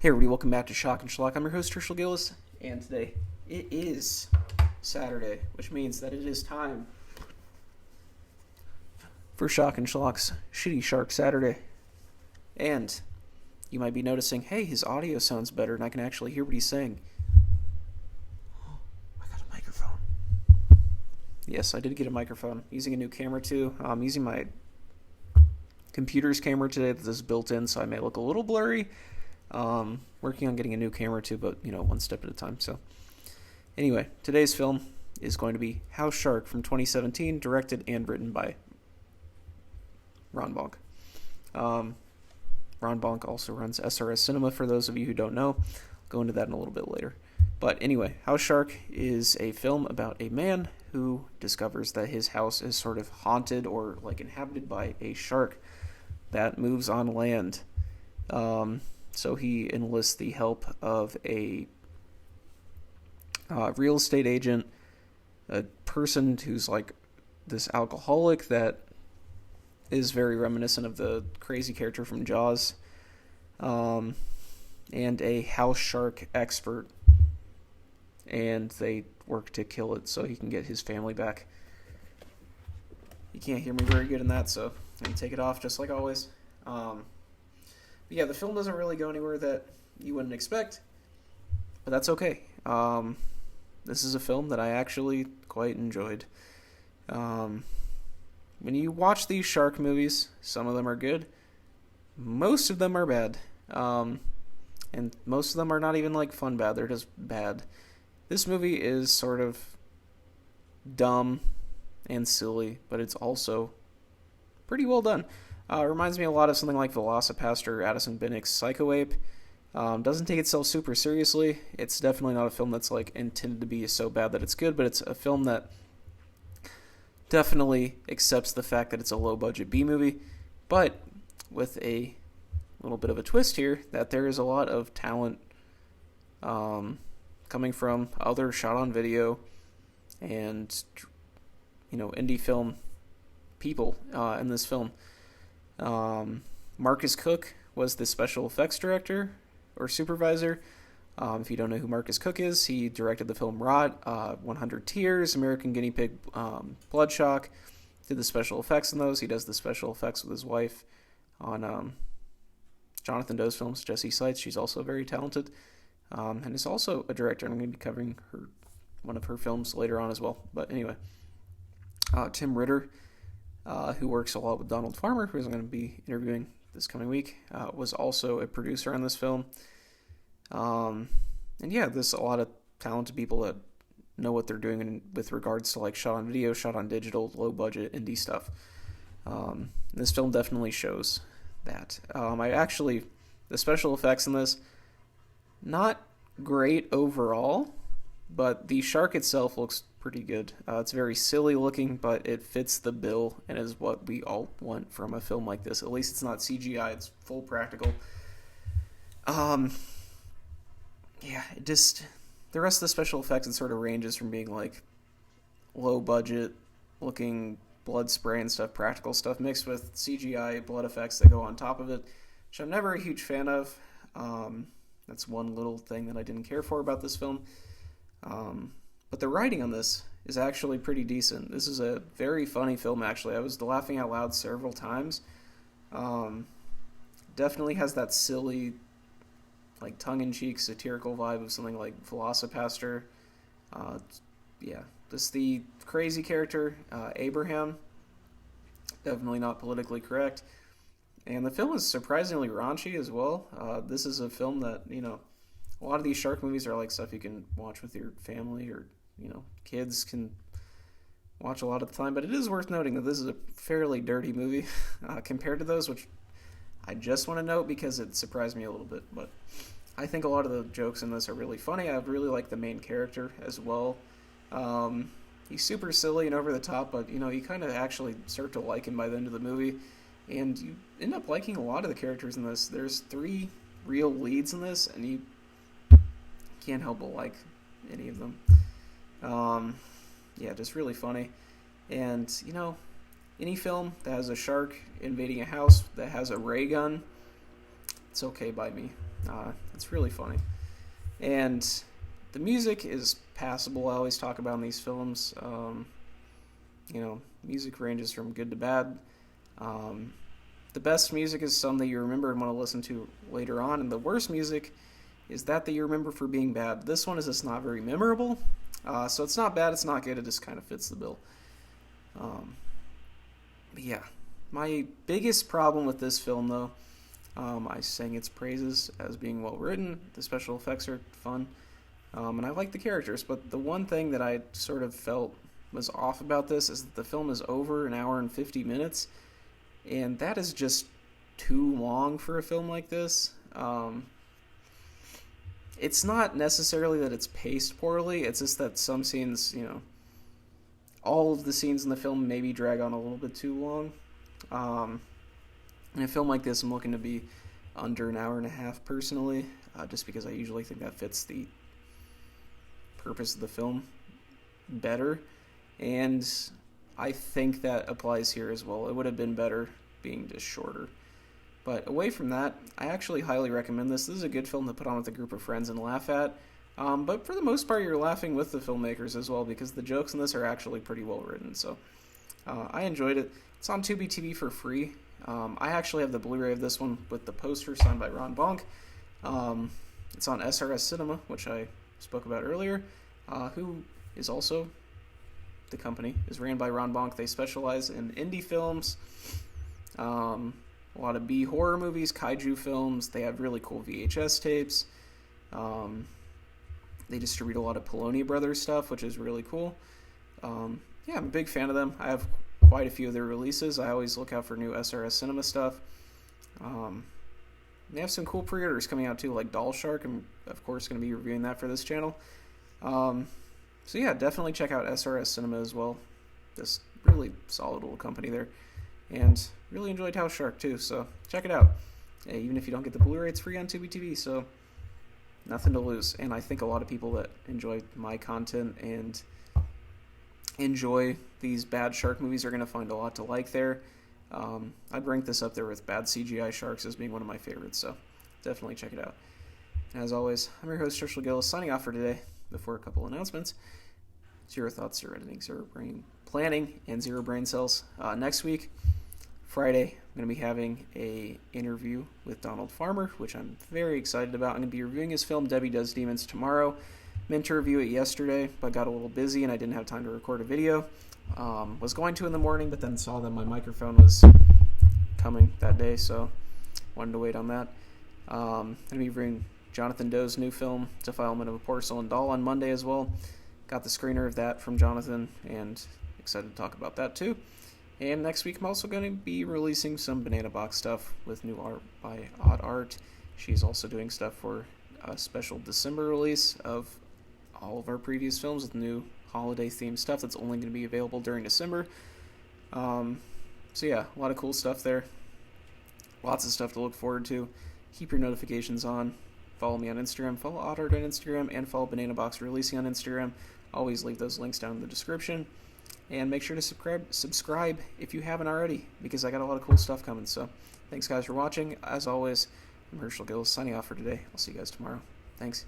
Hey everybody, welcome back to Shock and Schlock. I'm your host, Herschel Gillis, and today it is Saturday, which means that it is time for Shock and Schlock's Shitty Shark Saturday. And you might be noticing, hey, his audio sounds better and I can actually hear what he's saying. Oh, I got a microphone. Yes, I did get a microphone. Using a new camera too. I'm using my computer's camera today that is built in, so I may look a little blurry. Working on getting a new camera too, but one step at a time. So anyway, today's film is going to be House Shark from 2017, directed and written by Ron Bonk. Ron Bonk also runs SRS Cinema, for those of you who don't know. I'll go into that in a little bit later. But anyway, House Shark is a film about a man who discovers that his house is sort of haunted or like inhabited by a shark that moves on land. So he enlists the help of a real estate agent, a person who's like this alcoholic that is very reminiscent of the crazy character from Jaws, and a house shark expert. And they work to kill it so he can get his family back. You can't hear me very good in that, so I'm going to take it off just like always. Yeah, the film doesn't really go anywhere that you wouldn't expect, but that's okay. This is a film that I actually quite enjoyed. When you watch these shark movies, some of them are good, most of them are bad, and most of them are not even like fun bad, they're just bad. This movie is sort of dumb and silly, but it's also pretty well done. Reminds me a lot of something like Velocipaster or Addison Binnick's Psycho Ape. Doesn't take itself super seriously. It's definitely not a film that's like intended to be so bad that it's good, but it's a film that definitely accepts the fact that it's a low-budget B-movie, but with a little bit of a twist here, that there is a lot of talent coming from other shot-on-video and, indie film people in this film. Marcus Cook was the special effects director or supervisor. If you don't know who Marcus Cook is, he directed the film Rot, 100 Tears, American Guinea Pig, Bloodshock, did the special effects in those. He does the special effects with his wife on Jonathan Doe's films, Jessie Seitz. She's also very talented, and is also a director. I'm going to be covering one of her films later on as well. But anyway, Tim Ritter, who works a lot with Donald Farmer, who I'm going to be interviewing this coming week, was also a producer on this film. And yeah, there's a lot of talented people that know what they're doing with regards to like shot on video, shot on digital, low budget indie stuff. This film definitely shows that. The special effects in this, not great overall, but the shark itself looks pretty good. It's very silly looking, but it fits the bill and is what we all want from a film like this. At least it's not CGI, it's full practical. The rest of the special effects, it sort of ranges from being like low budget looking blood spray and stuff, practical stuff mixed with CGI blood effects that go on top of it, which I'm never a huge fan of. That's one little thing that I didn't care for about this film. But the writing on this is actually pretty decent. This is a very funny film, actually. I was laughing out loud several times. Definitely has that silly, like, tongue-in-cheek, satirical vibe of something like Velocipaster. Just the crazy character, Abraham. Definitely not politically correct. And the film is surprisingly raunchy as well. This is a film that, a lot of these shark movies are like stuff you can watch with your family or, kids can watch a lot of the time. But it is worth noting that this is a fairly dirty movie compared to those, which I just want to note because it surprised me a little bit. But I think a lot of the jokes in this are really funny. I really like the main character as well. He's super silly and over the top, but, you kind of actually start to like him by the end of the movie. And you end up liking a lot of the characters in this. There's 3 real leads in this, and you can't help but like any of them. Just really funny. And, any film that has a shark invading a house that has a ray gun, it's okay by me. It's really funny. And the music is passable. I always talk about in these films. Music ranges from good to bad. The best music is some that you remember and want to listen to later on, and the worst music is that you remember for being bad. This one is just not very memorable, so it's not bad, it's not good, it just kind of fits the bill. But yeah, my biggest problem with this film, though, I sang its praises as being well written. The special effects are fun, and I like the characters. But the one thing that I sort of felt was off about this is that the film is over an hour and 50 minutes, and that is just too long for a film like this. It's not necessarily that it's paced poorly, it's just that some scenes, all of the scenes in the film maybe drag on a little bit too long. In a film like this, I'm looking to be under an hour and a half personally, just because I usually think that fits the purpose of the film better, and I think that applies here as well. It would have been better being just shorter. But away from that, I actually highly recommend this. This is a good film to put on with a group of friends and laugh at. But for the most part, you're laughing with the filmmakers as well, because the jokes in this are actually pretty well written. So I enjoyed it. It's on Tubi TV for free. I actually have the Blu-ray of this one with the poster signed by Ron Bonk. It's on SRS Cinema, which I spoke about earlier, who is also, the company is ran by Ron Bonk. They specialize in indie films, a lot of B horror movies, kaiju films. They have really cool VHS tapes. They distribute a lot of Poloni Brothers stuff, which is really cool. I'm a big fan of them. I have quite a few of their releases. I always look out for new SRS Cinema stuff. They have some cool pre-orders coming out too, like Doll Shark. I'm, of course, going to be reviewing that for this channel. Definitely check out SRS Cinema as well. This really solid little company there. And really enjoyed House Shark too, so check it out. Even if you don't get the Blu-ray, it's free on Tubi TV, so nothing to lose. And I think a lot of people that enjoy my content and enjoy these bad shark movies are going to find a lot to like there. I'd rank this up there with bad CGI sharks as being one of my favorites, so definitely check it out. As always, I'm your host, Herschel Gillis, signing off for today before a couple announcements. Zero thoughts, zero editing, zero brain planning, and zero brain cells. Next week, Friday, I'm going to be having a interview with Donald Farmer, which I'm very excited about. I'm going to be reviewing his film Debbie Does Demons tomorrow. Meant to review it yesterday, but got a little busy and I didn't have time to record a video. Was going to in the morning, but then saw that my microphone was coming that day, so wanted to wait on that. I'm going to be reviewing Jonathan Doe's new film, Defilement of a Porcelain Doll, on Monday as well. Got the screener of that from Jonathan, and excited to talk about that too. And next week I'm also going to be releasing some Banana Box stuff with new art by Odd Art. She's also doing stuff for a special December release of all of our previous films with new holiday-themed stuff that's only going to be available during December. A lot of cool stuff there. Lots of stuff to look forward to. Keep your notifications on. Follow me on Instagram, follow Odd Art on Instagram, and follow Banana Box Releasing on Instagram. Always leave those links down in the description. And make sure to subscribe if you haven't already, because I got a lot of cool stuff coming. So thanks, guys, for watching. As always, I'm Herschel Gillis, signing off for today. I'll see you guys tomorrow. Thanks.